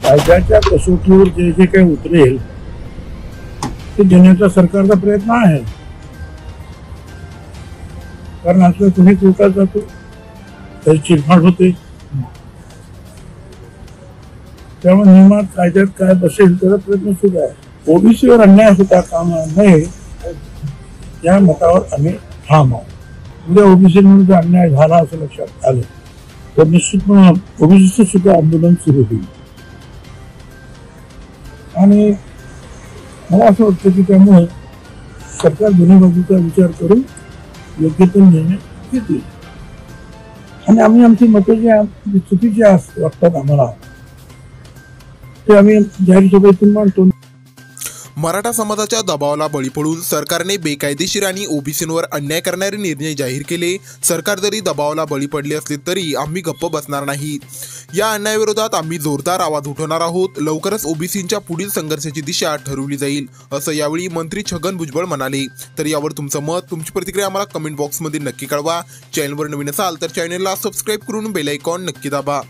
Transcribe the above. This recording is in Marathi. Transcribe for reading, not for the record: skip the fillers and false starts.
कायद्याच्या कसोटीवर जे जे काही उतरेल ते देण्याचा सरकारचा प्रयत्न आहे. कारण असं कुणी कोर्टात जातो तर चिरफाड होते. त्यामुळे नियमात कायद्यात काय बसेल त्याचा प्रयत्न सुरू आहे. ओबीसीवर अन्याय होता कामा नये या मतावर आम्ही ठाम आहोत. उद्या ओबीसीमध्ये अन्याय झाला असं लक्षात आलं तर निश्चितपणे ओबीसीचं सुद्धा आंदोलन सुरू होईल. आणि मला असं वाटतं की त्यामुळे सरकार दोन्ही बाजूचा विचार करून योग्य तो निर्णय घेतील. आणि आम्ही आमची मतं जे चुकीची वाटतात आम्हाला ते आम्ही जाहीर सभेतून मांडतो. मराठा समाजाच्या दबावाला बळी पडून सरकारने बेकायदेशीर आणि ओबीसींवर अन्याय करणारे निर्णय जाहीर केले. सरकार जरी दबावाला बळी पडले असले तरी आम्ही गप्प बसणार नाही. या अन्यायाविरोधात आम्ही जोरदार आवाज उठवणार आहोत. लवकरच ओबीसींच्या पुढील संघर्षाची दिशा ठरवली जाईल असं यावेळी मंत्री छगन भुजबळ म्हणाले. तर यावर तुमचं मत, तुमची प्रतिक्रिया आम्हाला कमेंट बॉक्समध्ये नक्की कळवा. चॅनलवर नवीन असाल तर चॅनलला सबस्क्राईब करून बेल आयकॉन नक्की दाबा.